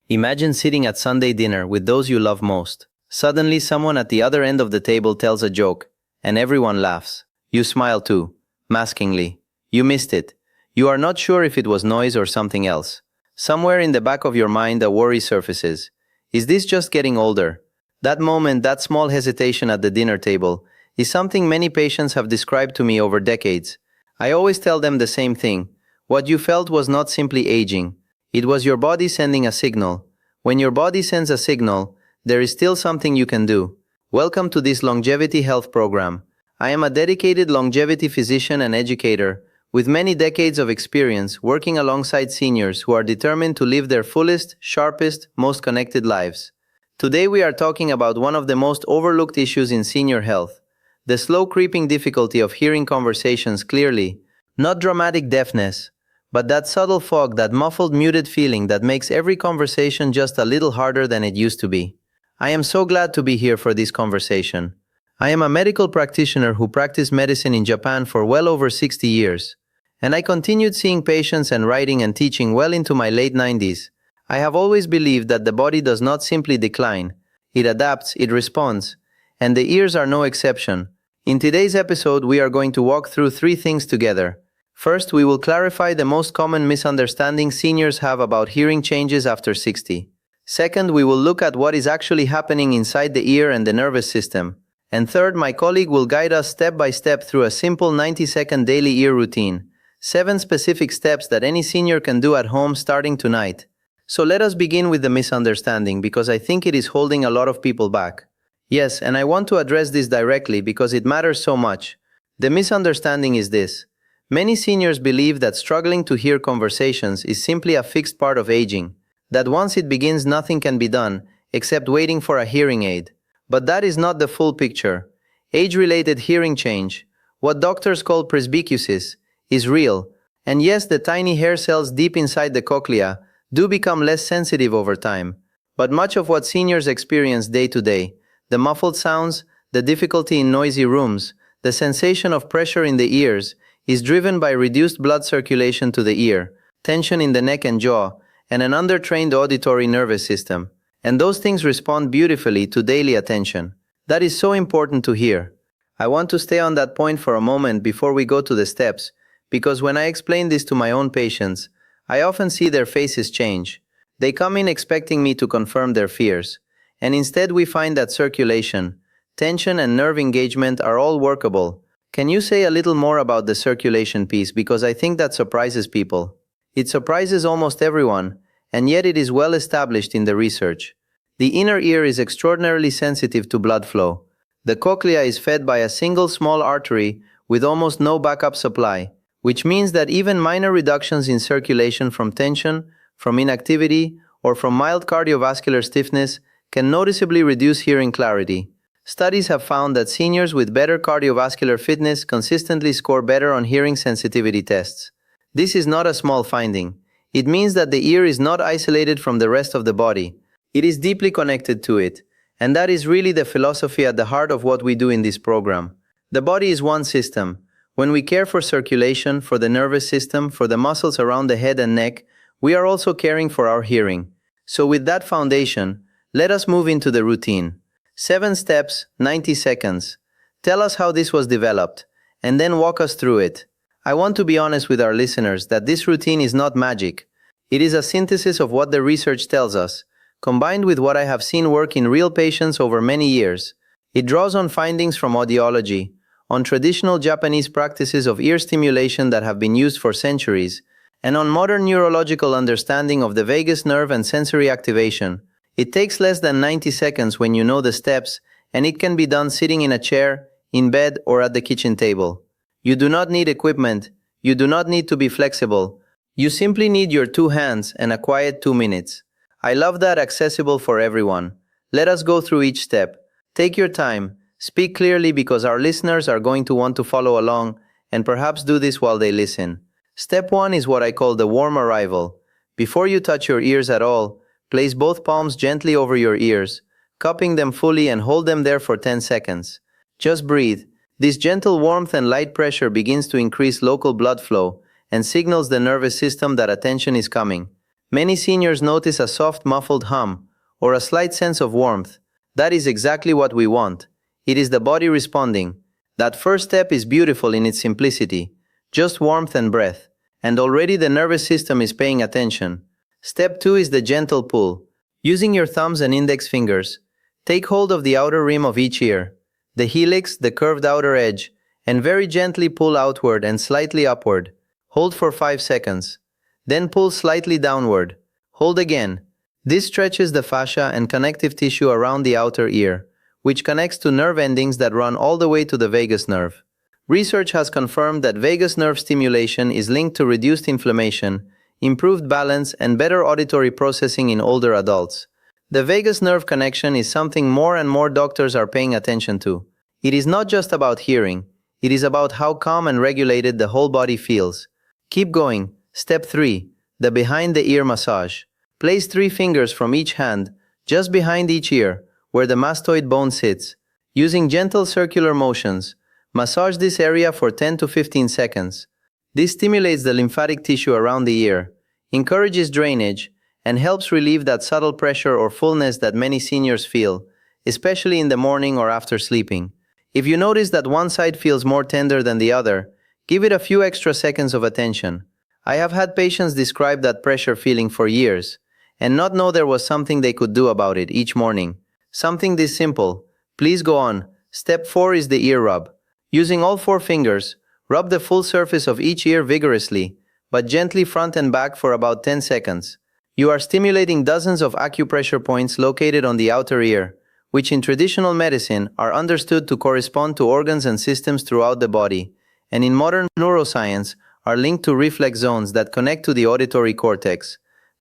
Imagine sitting at Sunday dinner with those you love most. Suddenly, someone at the other end of the table tells a joke, and everyone laughs. You smile too, maskingly. You missed it. You are not sure if it was noise or something else. Somewhere in the back of your mind, a worry surfaces. Is this just getting older? That moment, that small hesitation at the dinner table, is something many patients have described to me over decades. I always tell them the same thing. What you felt was not simply aging. It was your body sending a signal. When your body sends a signal, there is still something you can do. Welcome to this longevity health program. I am a dedicated longevity physician and educator, with many decades of experience working alongside seniors who are determined to live their fullest, sharpest, most connected lives. Today we are talking about one of the most overlooked issues in senior health, the slow creeping difficulty of hearing conversations clearly. Not dramatic deafness, but that subtle fog, that muffled, muted feeling that makes every conversation just a little harder than it used to be. I am so glad to be here for this conversation. I am a medical practitioner who practiced medicine in Japan for well over 60 years. And I continued seeing patients and writing and teaching well into my late 90s. I have always believed that the body does not simply decline. It adapts, it responds. And the ears are no exception. In today's episode, we are going to walk through three things together. First, we will clarify the most common misunderstandings seniors have about hearing changes after 60. Second, we will look at what is actually happening inside the ear and the nervous system. And third, my colleague will guide us step by step through a simple 90-second daily ear routine. 7 specific steps that any senior can do at home starting tonight. So let us begin with the misunderstanding, because I think it is holding a lot of people back. Yes, and I want to address this directly because it matters so much. The misunderstanding is this. Many seniors believe that struggling to hear conversations is simply a fixed part of aging, that once it begins nothing can be done except waiting for a hearing aid. But that is not the full picture. Age-related hearing change, what doctors call presbycusis, is real, and yes, the tiny hair cells deep inside the cochlea do become less sensitive over time. But much of what seniors experience day to day, the muffled sounds, the difficulty in noisy rooms, the sensation of pressure in the ears, is driven by reduced blood circulation to the ear, tension in the neck and jaw, and an undertrained auditory nervous system. And those things respond beautifully to daily attention. That is so important to hear. I want to stay on that point for a moment before we go to the steps, because when I explain this to my own patients, I often see their faces change. They come in expecting me to confirm their fears, and instead we find that circulation, tension and nerve engagement are all workable. Can you say a little more about the circulation piece, because I think that surprises people. It surprises almost everyone, and yet it is well established in the research. The inner ear is extraordinarily sensitive to blood flow. The cochlea is fed by a single small artery with almost no backup supply, which means that even minor reductions in circulation from tension, from inactivity, or from mild cardiovascular stiffness can noticeably reduce hearing clarity. Studies have found that seniors with better cardiovascular fitness consistently score better on hearing sensitivity tests. This is not a small finding. It means that the ear is not isolated from the rest of the body. It is deeply connected to it. And that is really the philosophy at the heart of what we do in this program. The body is one system. When we care for circulation, for the nervous system, for the muscles around the head and neck, we are also caring for our hearing. So with that foundation, let us move into the routine. 7 steps, 90 seconds. Tell us how this was developed, and then walk us through it. I want to be honest with our listeners that this routine is not magic. It is a synthesis of what the research tells us, combined with what I have seen work in real patients over many years. It draws on findings from audiology, on traditional Japanese practices of ear stimulation that have been used for centuries, and on modern neurological understanding of the vagus nerve and sensory activation. It takes less than 90 seconds when you know the steps, and it can be done sitting in a chair, in bed, or at the kitchen table. You do not need equipment. You do not need to be flexible. You simply need your 2 hands and a quiet 2 minutes. I love that, accessible for everyone. Let us go through each step. Take your time. Speak clearly, because our listeners are going to want to follow along and perhaps do this while they listen. Step 1 is what I call the warm arrival. Before you touch your ears at all, place both palms gently over your ears, cupping them fully, and hold them there for 10 seconds. Just breathe. This gentle warmth and light pressure begins to increase local blood flow and signals the nervous system that attention is coming. Many seniors notice a soft muffled hum or a slight sense of warmth. That is exactly what we want. It is the body responding. That first step is beautiful in its simplicity, just warmth and breath, and already the nervous system is paying attention. Step 2 is the gentle pull. Using your thumbs and index fingers, take hold of the outer rim of each ear, the helix, the curved outer edge, and very gently pull outward and slightly upward. Hold for 5 seconds. Then pull slightly downward. Hold again. This stretches the fascia and connective tissue around the outer ear, which connects to nerve endings that run all the way to the vagus nerve. Research has confirmed that vagus nerve stimulation is linked to reduced inflammation, improved balance, and better auditory processing in older adults. The vagus nerve connection is something more and more doctors are paying attention to. It is not just about hearing, it is about how calm and regulated the whole body feels. Keep going. Step 3. The behind the ear massage. Place 3 fingers from each hand, just behind each ear, where the mastoid bone sits. Using gentle circular motions, massage this area for 10 to 15 seconds. This stimulates the lymphatic tissue around the ear, encourages drainage, and helps relieve that subtle pressure or fullness that many seniors feel, especially in the morning or after sleeping. If you notice that one side feels more tender than the other, give it a few extra seconds of attention. I have had patients describe that pressure feeling for years, and not know there was something they could do about it each morning. Something this simple. Please go on. Step 4 is the ear rub. Using all 4 fingers, rub the full surface of each ear vigorously, but gently front and back for about 10 seconds. You are stimulating dozens of acupressure points located on the outer ear, which in traditional medicine are understood to correspond to organs and systems throughout the body, and in modern neuroscience are linked to reflex zones that connect to the auditory cortex.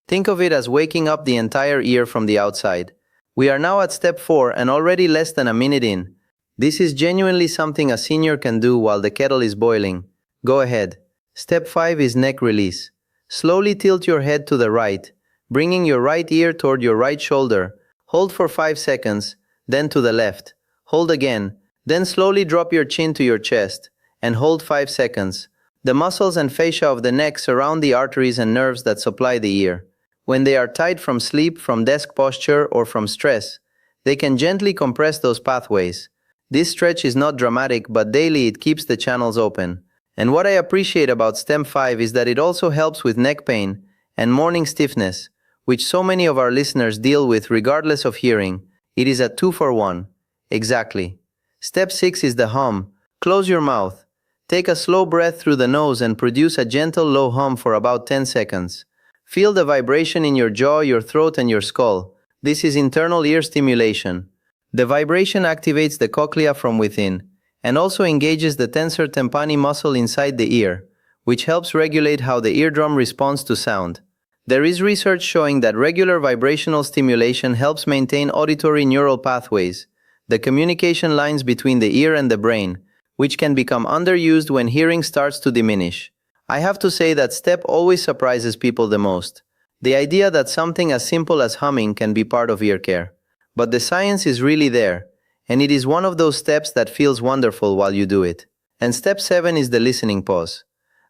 Think of it as waking up the entire ear from the outside. We are now at step 4 and already less than a minute in. This is genuinely something a senior can do while the kettle is boiling. Go ahead. Step 5 is neck release. Slowly tilt your head to the right, bringing your right ear toward your right shoulder. Hold for 5 seconds, then to the left. Hold again, then slowly drop your chin to your chest, and hold 5 seconds. The muscles and fascia of the neck surround the arteries and nerves that supply the ear. When they are tight from sleep, from desk posture, or from stress, they can gently compress those pathways. This stretch is not dramatic, but daily it keeps the channels open. And what I appreciate about Step 5 is that it also helps with neck pain and morning stiffness, which so many of our listeners deal with regardless of hearing. It is a 2-for-1. Exactly. Step 6 is the hum. Close your mouth. Take a slow breath through the nose and produce a gentle low hum for about 10 seconds. Feel the vibration in your jaw, your throat, and your skull. This is internal ear stimulation. The vibration activates the cochlea from within, and also engages the tensor tympani muscle inside the ear, which helps regulate how the eardrum responds to sound. There is research showing that regular vibrational stimulation helps maintain auditory neural pathways, the communication lines between the ear and the brain, which can become underused when hearing starts to diminish. I have to say that step always surprises people the most. The idea that something as simple as humming can be part of ear care. But the science is really there, and it is one of those steps that feels wonderful while you do it. And step 7 is the listening pause.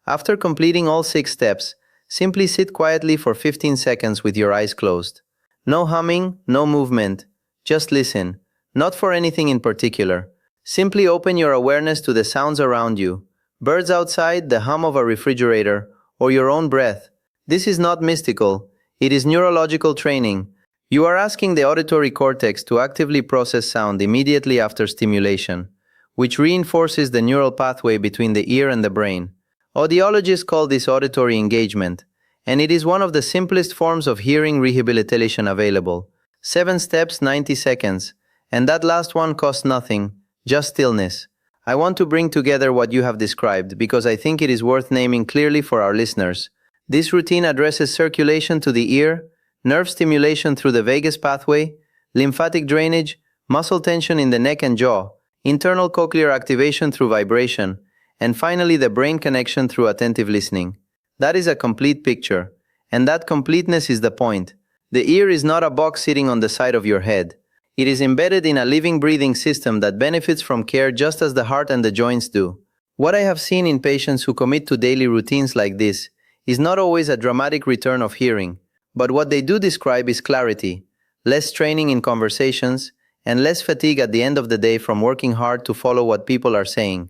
After completing all 6 steps, simply sit quietly for 15 seconds with your eyes closed. No humming, no movement, just listen, not for anything in particular. Simply open your awareness to the sounds around you. Birds outside, the hum of a refrigerator, or your own breath. This is not mystical, it is neurological training. You are asking the auditory cortex to actively process sound immediately after stimulation, which reinforces the neural pathway between the ear and the brain. Audiologists call this auditory engagement, and it is one of the simplest forms of hearing rehabilitation available. 7 steps, 90 seconds, and that last one costs nothing. Just stillness. I want to bring together what you have described because I think it is worth naming clearly for our listeners. This routine addresses circulation to the ear, nerve stimulation through the vagus pathway, lymphatic drainage, muscle tension in the neck and jaw, internal cochlear activation through vibration, and finally the brain connection through attentive listening. That is a complete picture, and that completeness is the point. The ear is not a box sitting on the side of your head. It is embedded in a living, breathing system that benefits from care just as the heart and the joints do. What I have seen in patients who commit to daily routines like this is not always a dramatic return of hearing, But what they do describe is clarity, less training in conversations, and less fatigue at the end of the day from working hard to follow what people are saying.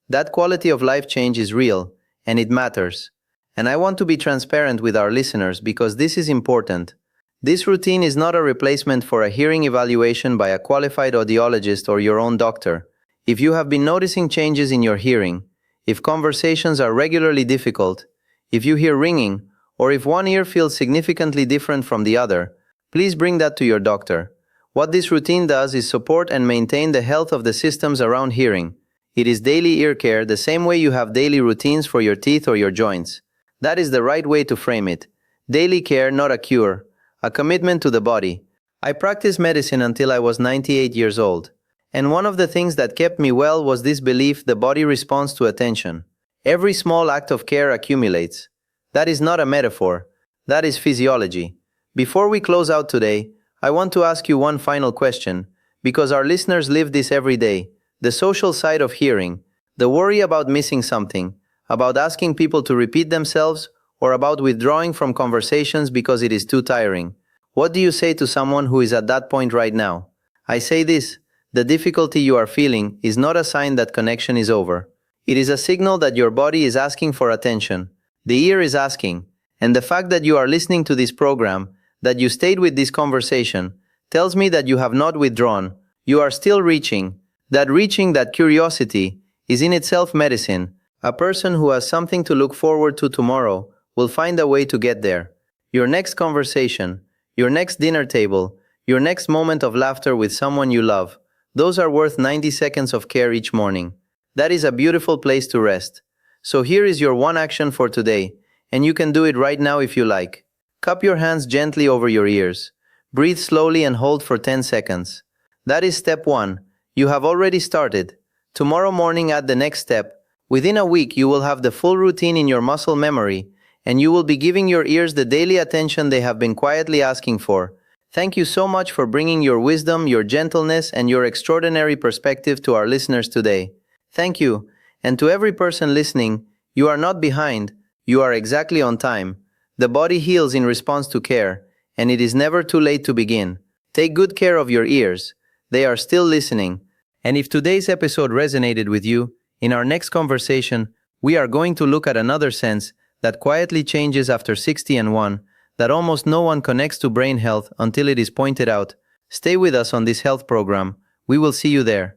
That quality of life change is real, and it matters. And I want to be transparent with our listeners because this is important. This routine is not a replacement for a hearing evaluation by a qualified audiologist or your own doctor. If you have been noticing changes in your hearing, if conversations are regularly difficult, if you hear ringing, or if one ear feels significantly different from the other, please bring that to your doctor. What this routine does is support and maintain the health of the systems around hearing. It is daily ear care the same way you have daily routines for your teeth or your joints. That is the right way to frame it. Daily care, not a cure. A commitment to the body. I practiced medicine until I was 98 years old. And one of the things that kept me well was this belief: the body responds to attention. Every small act of care accumulates. That is not a metaphor. That is physiology. Before we close out today, I want to ask you one final question, because our listeners live this every day. The social side of hearing, the worry about missing something, about asking people to repeat themselves, or about withdrawing from conversations because it is too tiring. What do you say to someone who is at that point right now? I say this: the difficulty you are feeling is not a sign that connection is over. It is a signal that your body is asking for attention. The ear is asking, and the fact that you are listening to this program, that you stayed with this conversation, tells me that you have not withdrawn. You are still reaching. That curiosity, is in itself medicine. A person who has something to look forward to tomorrow will find a way to get there. Your next conversation, your next dinner table, your next moment of laughter with someone you love, those are worth 90 seconds of care each morning. That is a beautiful place to rest. So here is your one action for today, and you can do it right now if you like. Cup your hands gently over your ears. Breathe slowly and hold for 10 seconds. That is step 1. You have already started. Tomorrow morning add the next step. Within a week you will have the full routine in your muscle memory, and you will be giving your ears the daily attention they have been quietly asking for. Thank you so much for bringing your wisdom, your gentleness, and your extraordinary perspective to our listeners today. Thank you. And to every person listening, you are not behind, you are exactly on time. The body heals in response to care, and it is never too late to begin. Take good care of your ears. They are still listening. And if today's episode resonated with you, in our next conversation, we are going to look at another sense that quietly changes after 60 and 1, that almost no one connects to brain health until it is pointed out. Stay with us on this health program. We will see you there.